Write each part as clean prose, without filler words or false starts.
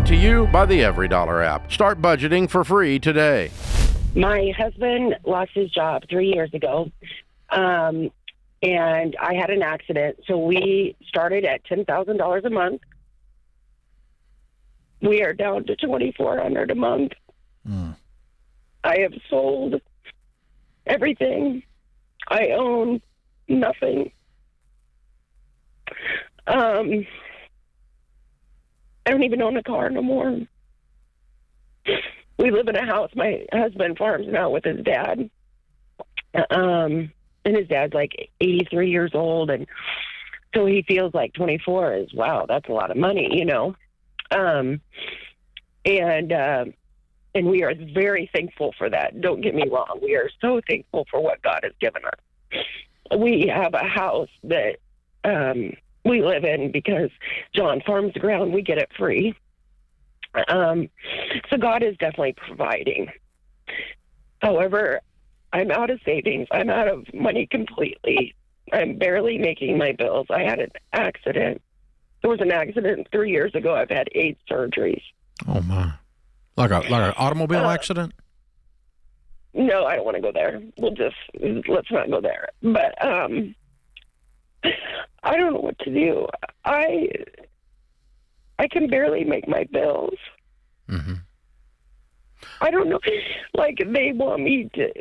Brought to you by the Every Dollar app. Start budgeting for free today. My husband lost his job 3 years ago, and I had an accident. So we started at $10,000 a month. We are down to $2,400 a month. I have sold everything. I own nothing. I don't even own a car no more. We live in a house. My husband farms now with his dad. And his dad's like 83 years old. And so he feels like 24 is, wow, that's a lot of money, you know? And we are very thankful for that. Don't get me wrong. We are so thankful for what God has given us. We have a house that we live in because John farms the ground. We get it free. So God is definitely providing. However, I'm out of savings. I'm out of money completely. I'm barely making my bills. I had an accident. There was an accident 3 years ago. I've had 8 surgeries. Oh, my. Like an automobile accident? No, I don't want to go there. Let's not go there. But I don't know what to do. I can barely make my bills. Mm-hmm. I don't know. Like, they want me to.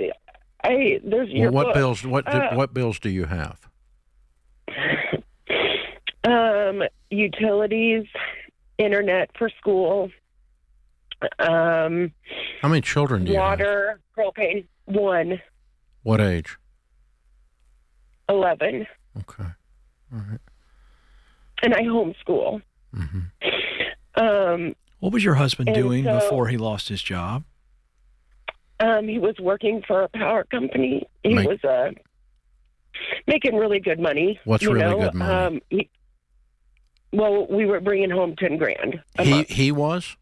There's your what book. bills? What bills do you have? Utilities, internet for school. How many children do you have? Water, propane. 1. What age? 11. Okay. All right. And I homeschool. Mm-hmm. What was your husband doing before he lost his job? He was working for a power company. He was making really good money. What's really good money? We were bringing home $10,000 a month. He was?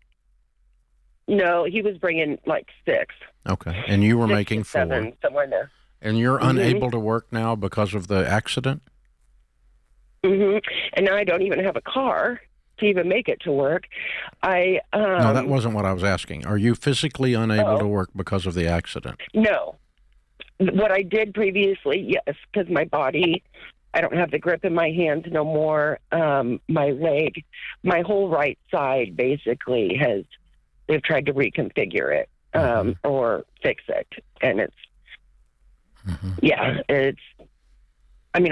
No, he was bringing like 6. Okay, and you were 6 making to 7, 4. somewhere in there. And you're unable to work now because of the accident? Mm-hmm. And now I don't even have a car to even make it to work. No, that wasn't what I was asking. Are you physically unable to work because of the accident? No. What I did previously, yes, because my body, I don't have the grip in my hands no more. My leg, my whole right side basically they've tried to reconfigure it or fix it. And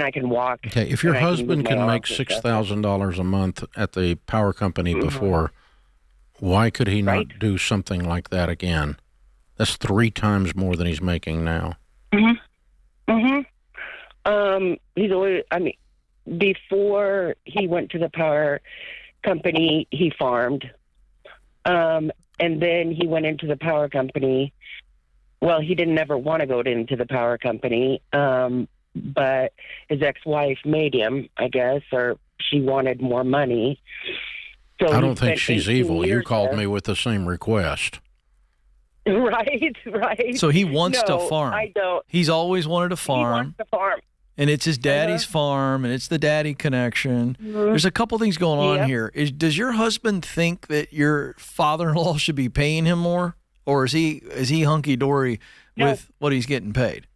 I can walk. Okay, if your husband can make $6,000 a month at the power company before, why could he not do something like that again? That's 3 times more than he's making now. He's always, before he went to the power company, he farmed. And then he went into the power company. Well, he didn't ever want to go into the power company. But his ex-wife made him, I guess, or she wanted more money. So I don't think she's evil. You called me with the same request. Right. So he wants to farm. I don't. He's always wanted to farm. He wants to farm. And it's his daddy's farm, and it's the daddy connection. There's a couple things going on here. Does your husband think that your father-in-law should be paying him more? Or is he hunky-dory with what he's getting paid?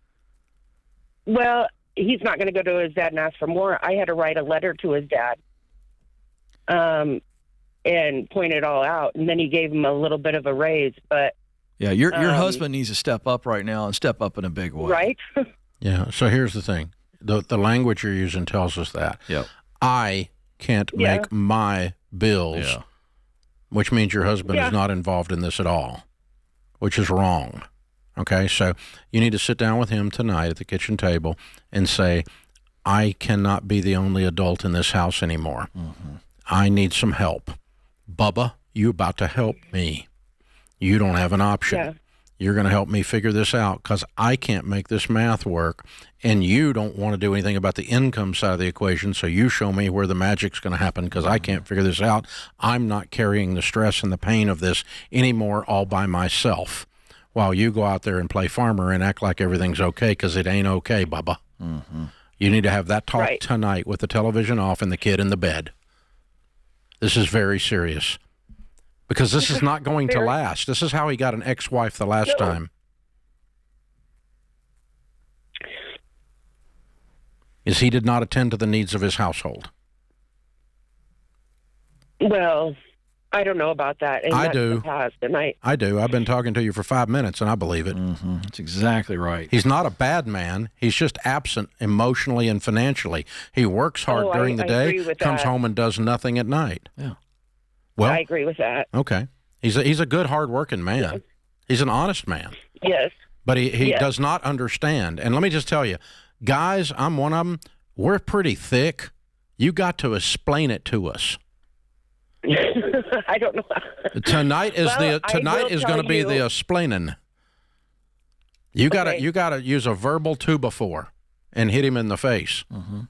Well, he's not going to go to his dad and ask for more. I had to write a letter to his dad and point it all out. And then he gave him a little bit of a raise. But yeah, your husband needs to step up right now and step up in a big way. Right? Yeah, so here's the thing. The language you're using tells us that. Yep. I can't make my bills, which means your husband is not involved in this at all, which is wrong. Okay, so you need to sit down with him tonight at the kitchen table and say, I cannot be the only adult in this house anymore. I need some help. Bubba, you about to help me. You don't have an option. Yeah. You're going to help me figure this out because I can't make this math work, and you don't want to do anything about the income side of the equation, so you show me where the magic's going to happen because I can't figure this out. I'm not carrying the stress and the pain of this anymore all by myself. While you go out there and play farmer and act like everything's okay because it ain't okay, Bubba. You need to have that talk tonight with the television off and the kid in the bed. This is very serious. Because this is not going to last. This is how he got an ex-wife the last time. Is he did not attend to the needs of his household. Well, I don't know about that. And I that's do. the past, and I do. I've been talking to you for 5 minutes, and I believe it. Mm-hmm. That's exactly right. He's not a bad man. He's just absent emotionally and financially. He works hard during the day, comes home and does nothing at night. Yeah. Well, I agree with that. Okay. He's a good, hard-working man. Yes. He's an honest man. Yes. But he does not understand. And let me just tell you, guys, I'm one of them. We're pretty thick. You got to explain it to us. I don't know. Tonight is going to be the explaining. You got to use a verbal 2-before and hit him in the face. Mm-hmm.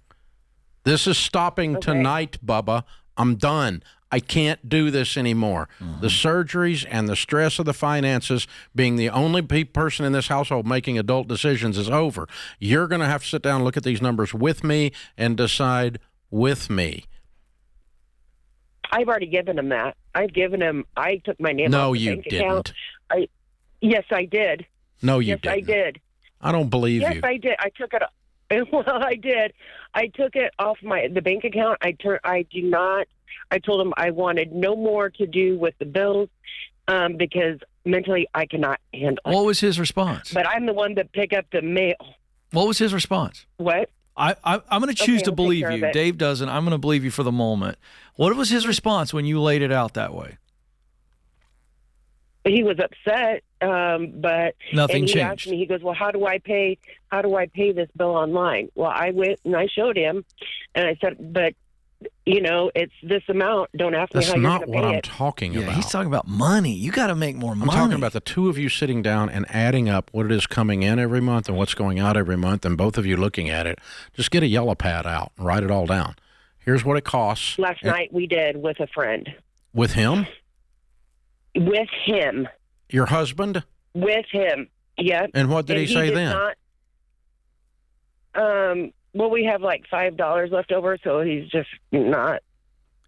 This is stopping tonight, Bubba. I'm done. I can't do this anymore. Mm-hmm. The surgeries and the stress of the finances, being the only person in this household making adult decisions, is over. You're going to have to sit down and look at these numbers with me and decide with me. I've already given him that. I've given him. I took my name off the bank account. Yes, I did. No, you didn't. Yes, I did. I don't believe you. Yes, I did. I took it. Well, I did. I took it off the bank account. I do not. I told him I wanted no more to do with the bills because mentally I cannot handle it. What was his response? But I'm the one that pick up the mail. What was his response? What? I'm going to choose to believe you. Dave doesn't. I'm going to believe you for the moment. What was his response when you laid it out that way? He was upset, but nothing he changed. Asked me, he goes, "Well, how do I pay this bill online?" Well, I went and I showed him, and I said, "But it's this amount. Don't ask me how you're going to pay it." That's not what I'm talking about. He's talking about money. You got to make more money. I'm talking about the two of you sitting down and adding up what it is coming in every month and what's going out every month, and both of you looking at it. Just get a yellow pad out and write it all down. Here's what it costs. Last night we did with a friend. With him? With him. Your husband? With him. Yeah. And what did he say then? Well, we have like $5 left over, so he's just not.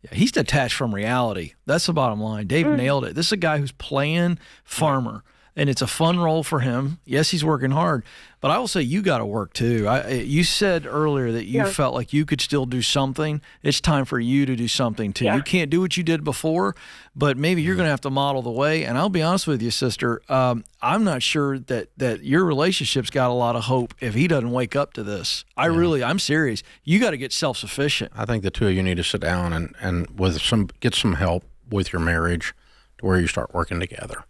Yeah, he's detached from reality. That's the bottom line. Dave nailed it. This is a guy who's playing farmer, and it's a fun role for him. Yes, he's working hard, but I will say you got to work too. You said earlier that you felt like you could still do something. It's time for you to do something too. Yeah. You can't do what you did before, but maybe you're going to have to model the way. And I'll be honest with you, sister, I'm not sure that your relationship's got a lot of hope if he doesn't wake up to this. I'm serious. You got to get self-sufficient. I think the two of you need to sit down and get some help with your marriage to where you start working together,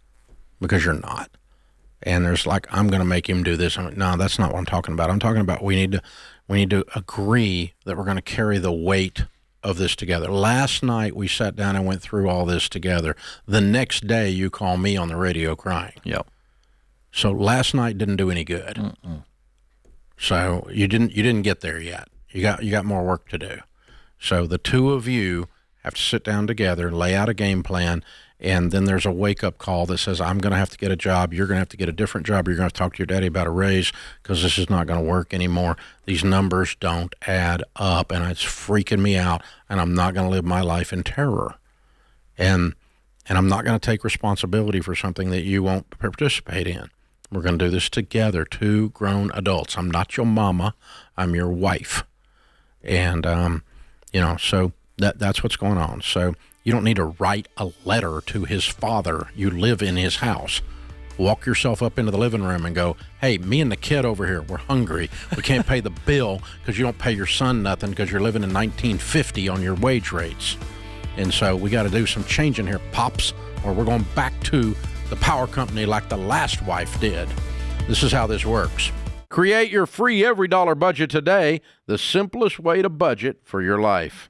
because you're not. And there's I'm going to make him do this. No, that's not what I'm talking about. I'm talking about we need to agree that we're going to carry the weight of this together. Last night we sat down and went through all this together. The next day you call me on the radio crying. Yep. So last night didn't do any good. Mm-mm. So you didn't get there yet. You got more work to do. So the two of you have to sit down together, lay out a game plan, and then there's a wake-up call that says, I'm going to have to get a job, you're going to have to get a different job, you're going to have to talk to your daddy about a raise because this is not going to work anymore. These numbers don't add up, and it's freaking me out, and I'm not going to live my life in terror. And I'm not going to take responsibility for something that you won't participate in. We're going to do this together, two grown adults. I'm not your mama, I'm your wife. And, so that's what's going on. So you don't need to write a letter to his father. You live in his house. Walk yourself up into the living room and go, hey, me and the kid over here, we're hungry. We can't pay the bill because you don't pay your son nothing because you're living in 1950 on your wage rates. And so we got to do some changing here, Pops, or we're going back to the power company like the last wife did. This is how this works. Create your free every dollar budget today, the simplest way to budget for your life.